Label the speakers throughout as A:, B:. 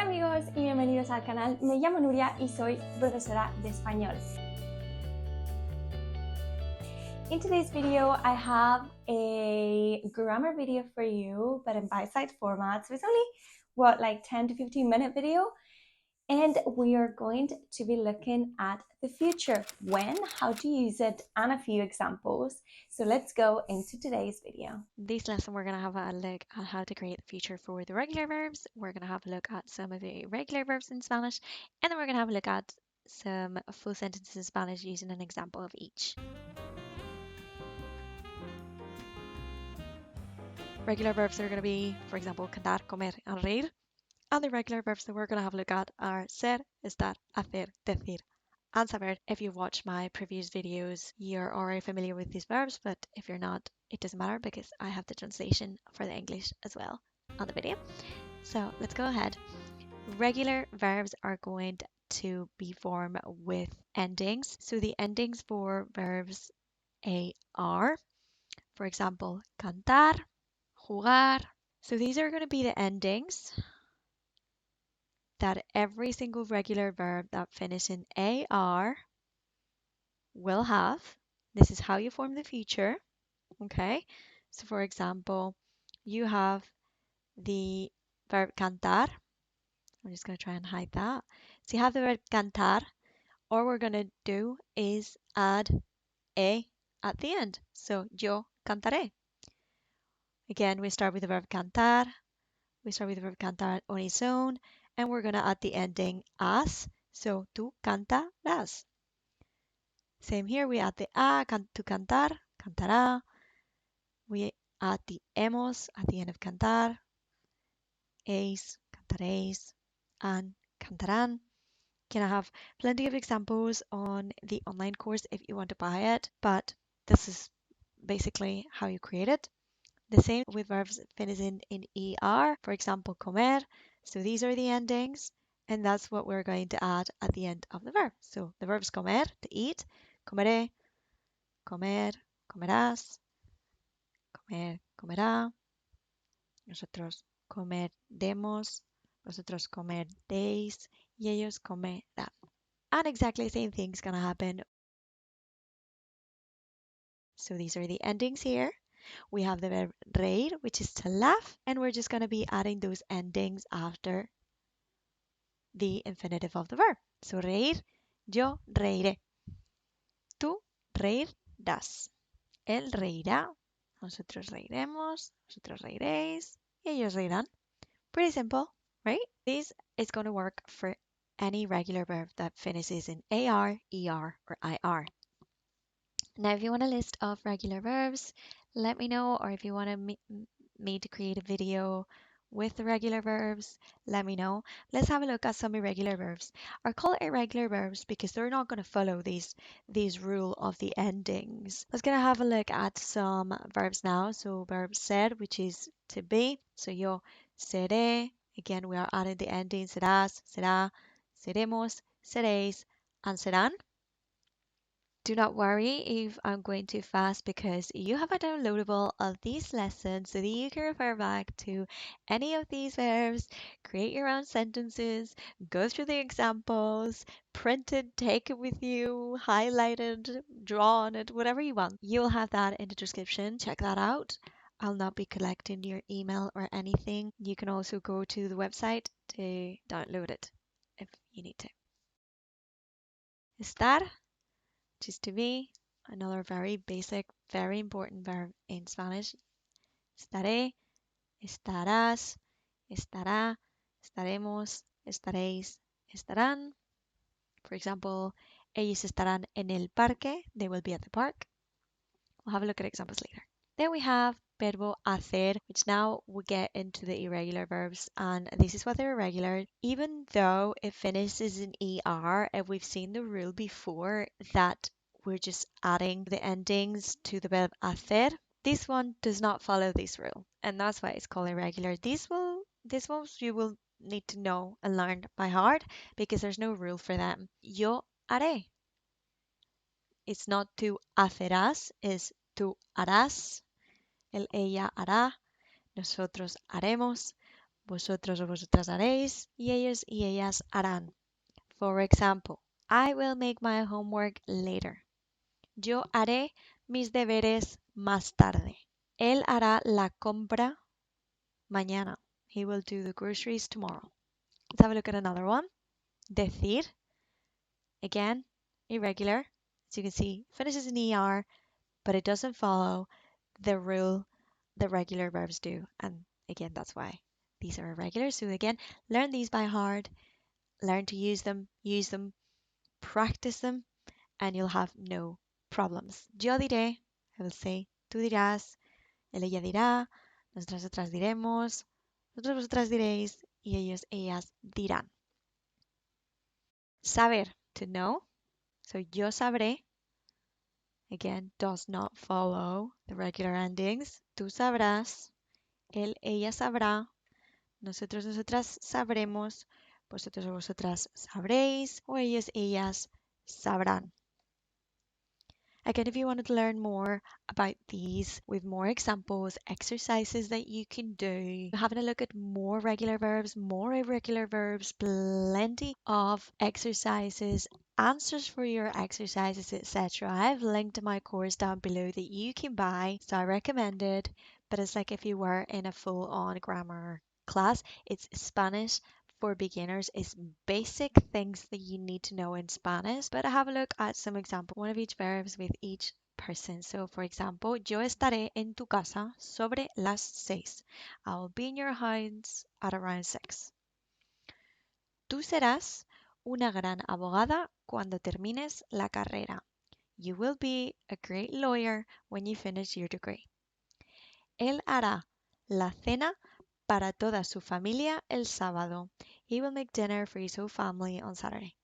A: amigos y bienvenidos al canal. Me llamo Nuria y soy profesora de español. In today's video, I have a grammar video for you, but in bite-sized format. So it's only, like 10 to 15 minute video. And we are going to be looking at the future, when, how to use it, and a few examples. So let's go into today's video.
B: This lesson, we're going to have a look at how to create the future for the regular verbs. We're going to have a look at some of the irregular verbs in Spanish, and then we're going to have a look at some full sentences in Spanish using an example of each. Regular verbs are going to be, for example, cantar, comer, and reír. And the irregular verbs that we're going to have a look at are ser, estar, hacer, decir, and saber. If you've watched my previous videos, you're already familiar with these verbs, but if you're not, it doesn't matter because I have the translation for the English as well on the video. So let's go ahead. Regular verbs are going to be formed with endings. So the endings for verbs are, for example, cantar, jugar. So these are going to be the endings that every single regular verb that finishes in AR will have. This is how you form the future, okay? So for example, you have the verb cantar. I'm just going to try and hide that. So you have the verb cantar. All we're going to do is add a at the end. So yo cantaré. Again, we start with the verb cantar. We start with the verb cantar on its own, and we're going to add the ending as. So tú cantarás. Same here, we add the a to cantar, cantará. We add the hemos at the end of cantar, es, cantaréis, and cantarán. Can I have plenty of examples on the online course if you want to buy it, but this is basically how you create it. The same with verbs finishing in ER, for example, comer. So these are the endings, and that's what we're going to add at the end of the verb. So the verbs comer, to eat, comeré, comer, comerás, comer, comerá. Nosotros comeremos, vosotros comeréis, y ellos comerán. And exactly the same thing's going to happen. So these are the endings here. We have the verb reír, which is to laugh, and we're just going to be adding those endings after the infinitive of the verb. So reír, yo reiré. Tú reirás. Él reirá. Nosotros reiremos. Vosotros reiréis. Y ellos reirán. Pretty simple, right? This is going to work for any regular verb that finishes in AR, ER, or IR. Now, if you want a list of regular verbs, let me know, or if you want me to create a video with the regular verbs, let me know. Let's have a look at some irregular verbs. I call it irregular verbs because they're not going to follow these rule of the endings. Let's gonna have a look at some verbs now. So verb ser, which is to be. So yo seré. Again, we are adding the ending serás, será, seremos, seréis, and serán. Do not worry if I'm going too fast because you have a downloadable of these lessons so that you can refer back to any of these verbs, create your own sentences, go through the examples, print it, take it with you, highlight it, draw on it, whatever you want. You'll have that in the description. Check that out. I'll not be collecting your email or anything. You can also go to the website to download it if you need to. Estar, just to be, another very basic, very important verb in Spanish. Estaré, estarás, estará, estaremos, estaréis, estarán. For example, ellos estarán en el parque. They will be at the park. We'll have a look at examples later. Then we have verbo hacer, which now we get into the irregular verbs, and this is what they're irregular. Even though it finishes in ER, and we've seen the rule before that we're just adding the endings to the verb hacer, this one does not follow this rule, and that's why it's called irregular. This ones you will need to know and learn by heart because there's no rule for them. Yo haré. It's not tú hacerás, it's tú harás. Ella hará, nosotros haremos, Vosotros o vosotras haréis y ellos y ellas harán. For example, I will make my homework later. Yo haré mis deberes más tarde. Él hará la compra mañana. He will do the groceries tomorrow. Let's have a look at another one. Decir, again, irregular. As you can see, finishes in ER, but it doesn't follow the rule the regular verbs do. And again, that's why these are irregular. So again, learn these by heart, learn to use them, practice them, and you'll have no problems. Yo diré, I will say, tú dirás, él ella dirá, nosotras diremos, vosotros vosotras diréis, y ellos ellas dirán. Saber, to know. So yo sabré, again, does not follow the regular endings. Tú sabrás, él, ella sabrá, nosotros, nosotras sabremos, vosotros o vosotras sabréis, o ellos, ellas sabrán. Again, if you wanted to learn more about these with more examples, exercises that you can do, having a look at more regular verbs, more irregular verbs, plenty of exercises, answers for your exercises, etc. I've linked my course down below that you can buy, so I recommend it. But it's like if you were in a full-on grammar class, it's Spanish for beginners is basic things that you need to know in Spanish, but have a look at some examples, one of each verbs with each person. So, for example, yo estaré en tu casa sobre las 6. I'll be in your house at around 6. Tú serás una gran abogada cuando termines la carrera. You will be a great lawyer when you finish your degree. Él hará la cena para toda su familia el sábado. He will make dinner for his whole family on Saturday.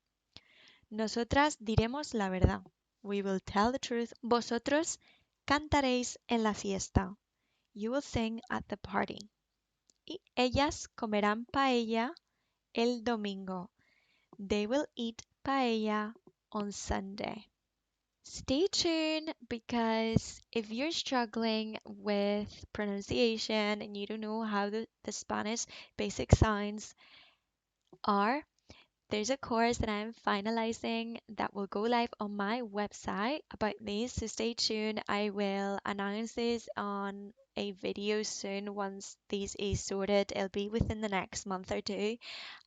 B: Nosotras diremos la verdad. We will tell the truth. Vosotros cantaréis en la fiesta. You will sing at the party. Y ellas comerán paella el domingo. They will eat paella on Sunday. Stay tuned because if you're struggling with pronunciation and you don't know how the Spanish basic sounds are, there's a course that I'm finalizing that will go live on my website about this. So stay tuned. I will announce this on a video soon once this is sorted. It'll be within the next month or two.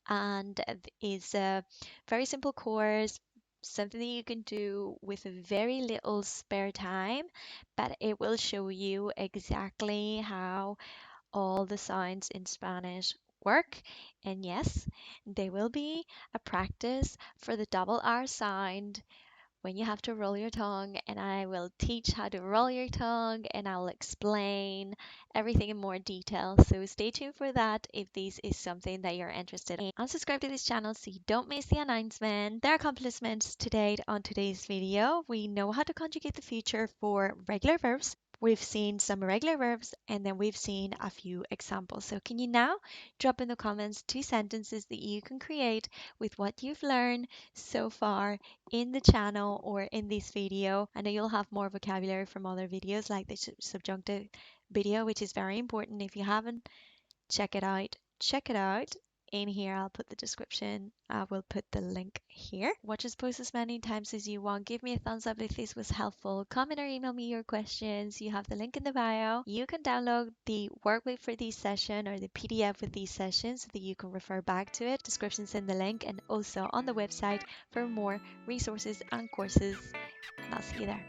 B: And it's a very simple course, something that you can do with very little spare time, but it will show you exactly how all the sounds in Spanish work. And yes, there will be a practice for the double R sound when you have to roll your tongue, and I will teach how to roll your tongue and I'll explain everything in more detail. So stay tuned for that if this is something that you're interested in. And subscribe to this channel so you don't miss the announcement. There are accomplishments to date on today's video. We know how to conjugate the future for regular verbs. We've seen some irregular verbs and then we've seen a few examples. So can you now drop in the comments 2 sentences that you can create with what you've learned so far in the channel or in this video? I know you'll have more vocabulary from other videos like the subjunctive video, which is very important. If you haven't, check it out. Check it out. In here, I'll put the description. I will put the link here. Watch us post as many times as you want. Give me a thumbs up if this was helpful. Comment or email me your questions. You have the link in the bio. You can download the workbook for this session or the PDF with these sessions so that you can refer back to it. Description's in the link and also on the website for more resources and courses. And I'll see you there.